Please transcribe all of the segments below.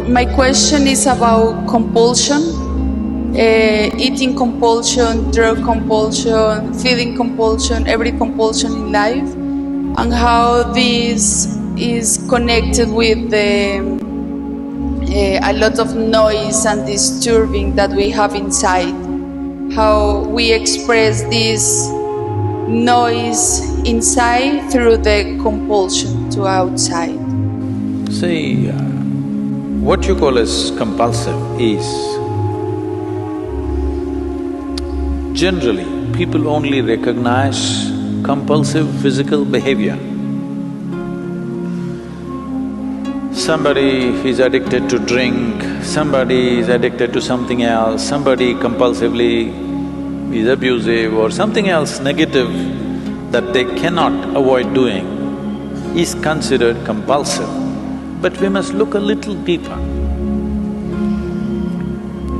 my question is about compulsion, eating compulsion, drug compulsion, feeding compulsion, every compulsion in life, and how this is connected with a lot of noise and disturbing that we have inside. How we express this noise inside through the compulsion to outside. See, what you call as compulsive is… generally, people only recognize compulsive physical behavior. Somebody is addicted to drink, somebody is addicted to something else, somebody compulsively is abusive or something else negative that they cannot avoid doing is considered compulsive. But we must look a little deeper.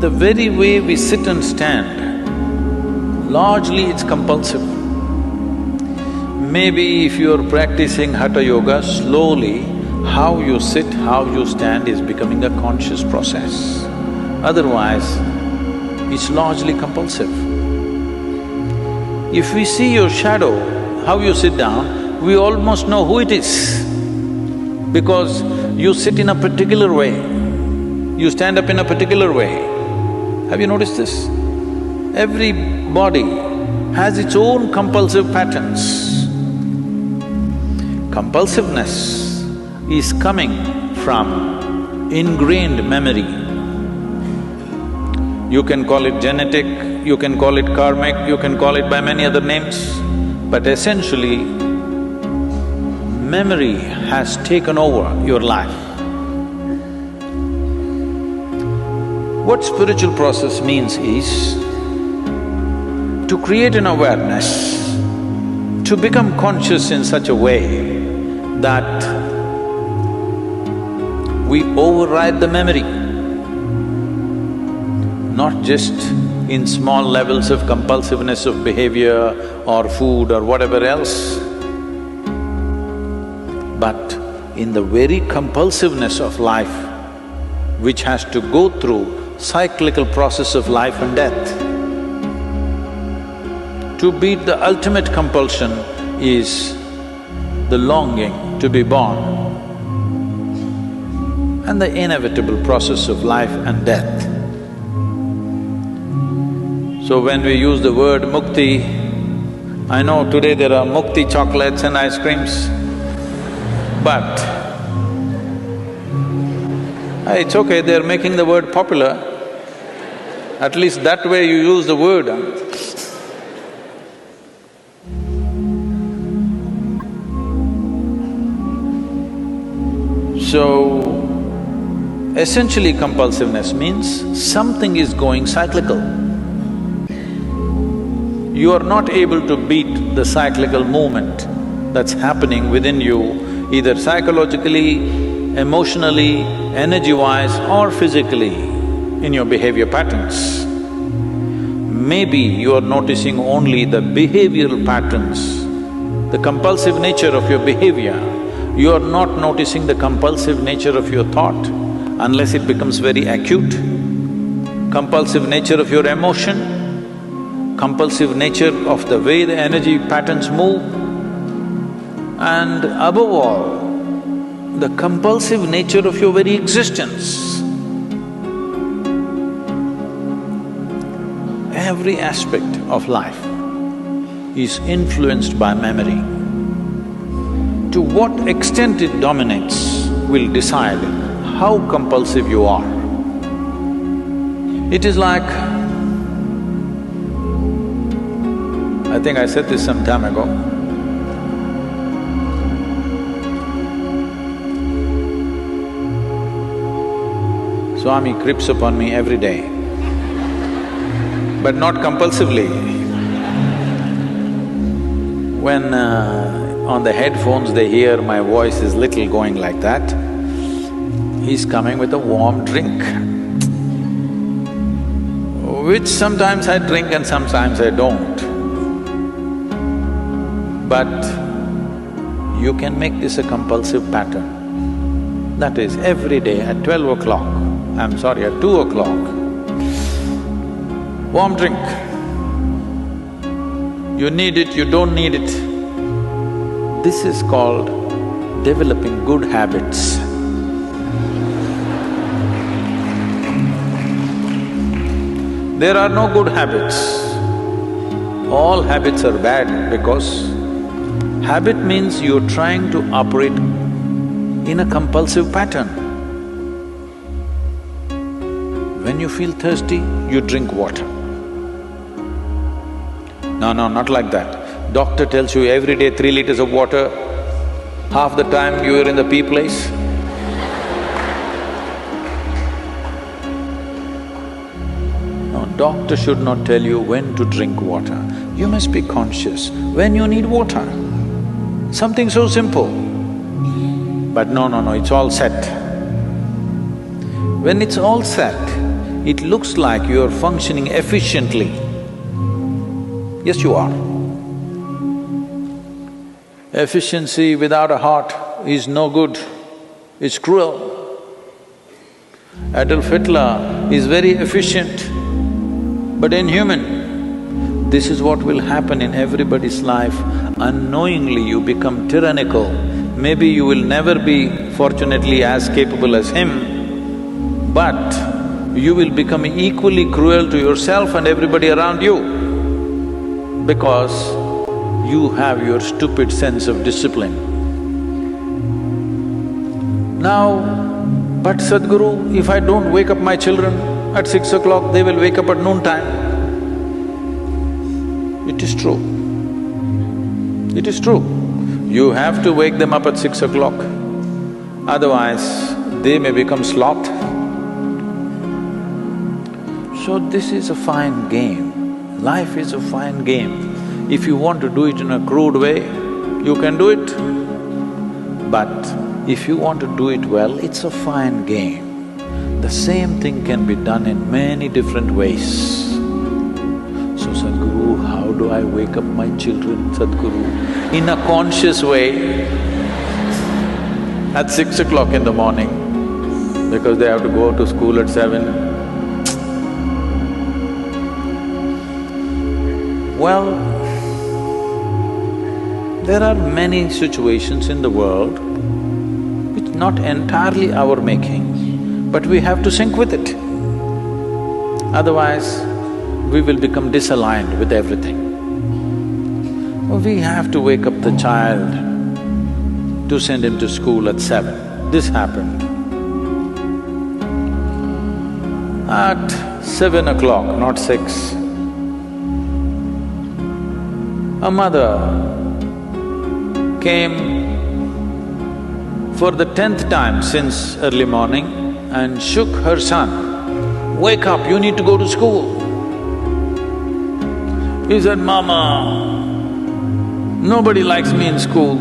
The very way we sit and stand, largely it's compulsive. Maybe if you're practicing Hatha Yoga, slowly how you sit, how you stand is becoming a conscious process. Otherwise, it's largely compulsive. If we see your shadow, how you sit down, we almost know who it is, because you sit in a particular way, you stand up in a particular way. Have you noticed this? Every body has its own compulsive patterns. Compulsiveness is coming from ingrained memory. You can call it genetic, you can call it karmic, you can call it by many other names, but essentially, memory has taken over your life. What spiritual process means is to create an awareness, to become conscious in such a way that we override the memory, not just in small levels of compulsiveness of behavior or food or whatever else, but in the very compulsiveness of life, which has to go through cyclical process of life and death. To beat the ultimate compulsion is the longing to be born and the inevitable process of life and death. So when we use the word mukti, I know today there are mukti chocolates and ice creams, but it's okay, they're making the word popular. At least that way you use the word. So, essentially compulsiveness means something is going cyclical. You are not able to beat the cyclical movement that's happening within you, either psychologically, emotionally, energy-wise or physically in your behavior patterns. Maybe you are noticing only the behavioral patterns, the compulsive nature of your behavior. You are not noticing the compulsive nature of your thought unless it becomes very acute. Compulsive nature of your emotion, compulsive nature of the way the energy patterns move, and above all, the compulsive nature of your very existence. Every aspect of life is influenced by memory. To what extent it dominates will decide how compulsive you are. It is like… I think I said this some time ago. Swami creeps upon me every day, but not compulsively. When on the headphones they hear my voice is little going like that, he's coming with a warm drink, which sometimes I drink and sometimes I don't. But you can make this a compulsive pattern. That is, every day at 12 o'clock, I'm sorry, at 2 o'clock, warm drink. You need it, you don't need it. This is called developing good habits. There are no good habits. All habits are bad because habit means you're trying to operate in a compulsive pattern. When you feel thirsty, you drink water. No, not like that. Doctor tells you every day 3 liters of water, half the time you are in the pee place. No, doctor should not tell you when to drink water. You must be conscious when you need water. Something so simple. But no, it's all set. When it's all set, it looks like you are functioning efficiently. Yes, you are. Efficiency without a heart is no good, it's cruel. Adolf Hitler is very efficient, but inhuman. This is what will happen in everybody's life. Unknowingly you become tyrannical. Maybe you will never be, fortunately, as capable as him, but you will become equally cruel to yourself and everybody around you because you have your stupid sense of discipline. Now, but Sadhguru, if I don't wake up my children at 6 o'clock, they will wake up at noontime. It is true. It is true. You have to wake them up at 6 o'clock, otherwise they may become sloth. So this is a fine game. Life is a fine game. If you want to do it in a crude way, you can do it. But if you want to do it well, it's a fine game. The same thing can be done in many different ways. So Sadhguru, how do I wake up my children, Sadhguru? In a conscious way, at 6 o'clock in the morning, because they have to go to school at 7. Well, there are many situations in the world which not entirely our making, but we have to sync with it. Otherwise, we will become disaligned with everything. We have to wake up the child to send him to school at 7. This happened. At 7 o'clock, not 6, a mother came for the 10th time since early morning and shook her son, "Wake up, you need to go to school." He said, "Mama, nobody likes me in school.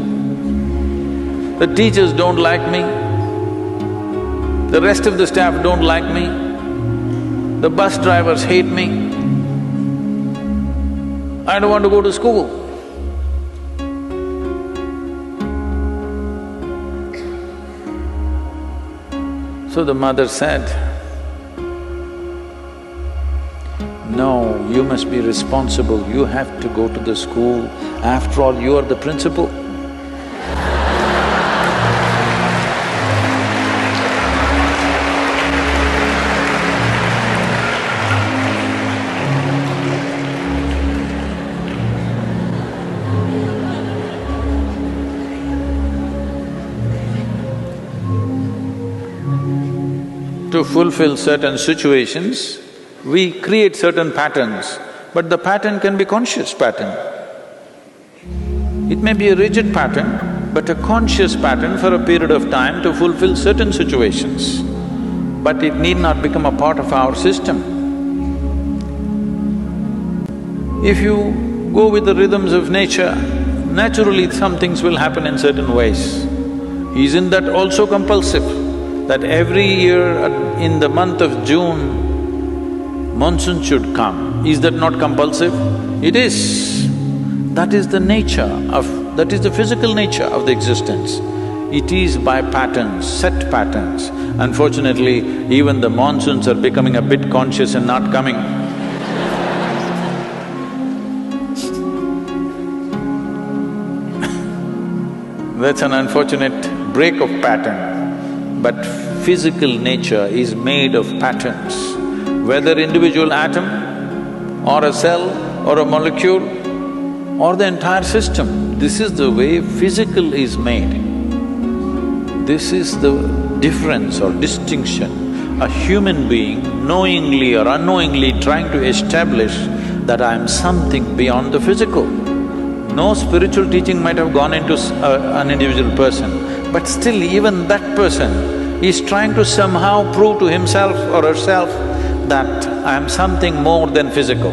The teachers don't like me. The rest of the staff don't like me. The bus drivers hate me. I don't want to go to school." So the mother said, "No, you must be responsible, you have to go to the school. After all, you are the principal." To fulfill certain situations, we create certain patterns, but the pattern can be conscious pattern. It may be a rigid pattern, but a conscious pattern for a period of time to fulfill certain situations. But it need not become a part of our system. If you go with the rhythms of nature, naturally some things will happen in certain ways. Isn't that also compulsive? That every year in the month of June, monsoon should come. Is that not compulsive? It is. That is the nature of… that is the physical nature of the existence. It is by patterns, set patterns. Unfortunately, even the monsoons are becoming a bit conscious and not coming. That's an unfortunate break of pattern. But physical nature is made of patterns. Whether individual atom or a cell or a molecule or the entire system, this is the way physical is made. This is the difference or distinction. A human being knowingly or unknowingly trying to establish that I am something beyond the physical. No spiritual teaching might have gone into an individual person, but still even that person is trying to somehow prove to himself or herself that I am something more than physical.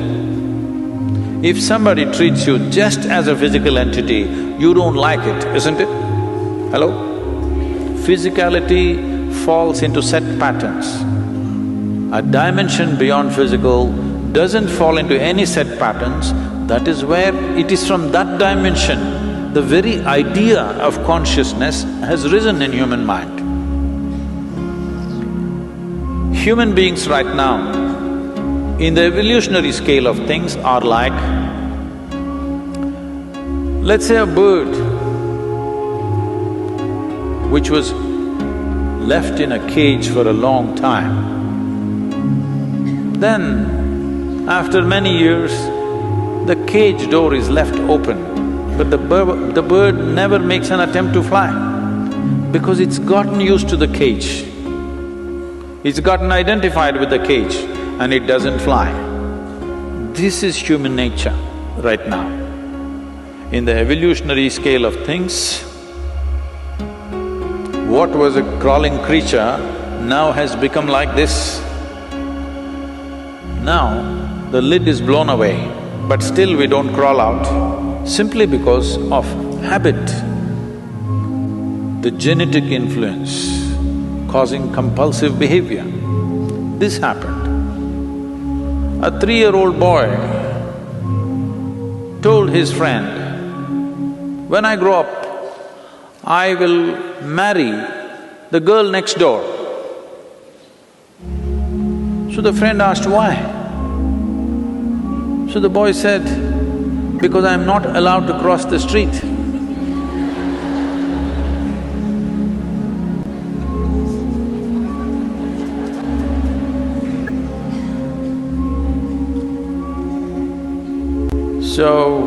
If somebody treats you just as a physical entity, you don't like it, isn't it? Hello? Physicality falls into set patterns. A dimension beyond physical doesn't fall into any set patterns. That is where it is from that dimension, the very idea of consciousness has risen in human mind. Human beings right now, in the evolutionary scale of things, are like, let's say a bird which was left in a cage for a long time. Then, after many years, the cage door is left open, but the bird never makes an attempt to fly because it's gotten used to the cage. It's gotten identified with the cage and it doesn't fly. This is human nature right now. In the evolutionary scale of things, what was a crawling creature now has become like this. Now, the lid is blown away, but still we don't crawl out, simply because of habit, the genetic influence causing compulsive behavior. This happened. A 3-year-old boy told his friend, when I grow up, I will marry the girl next door. So the friend asked, why? So the boy said, because I'm not allowed to cross the street. So,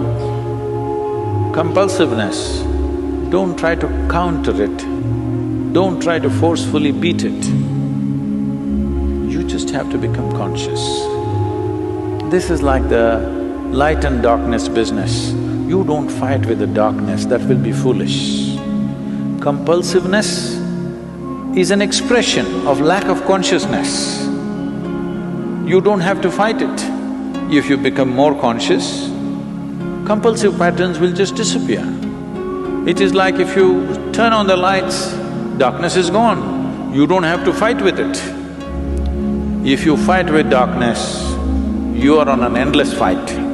compulsiveness, don't try to counter it, don't try to forcefully beat it. You just have to become conscious. This is like the light and darkness business. You don't fight with the darkness, that will be foolish. Compulsiveness is an expression of lack of consciousness. You don't have to fight it. If you become more conscious, compulsive patterns will just disappear. It is like if you turn on the lights, darkness is gone. You don't have to fight with it. If you fight with darkness, you are on an endless fight.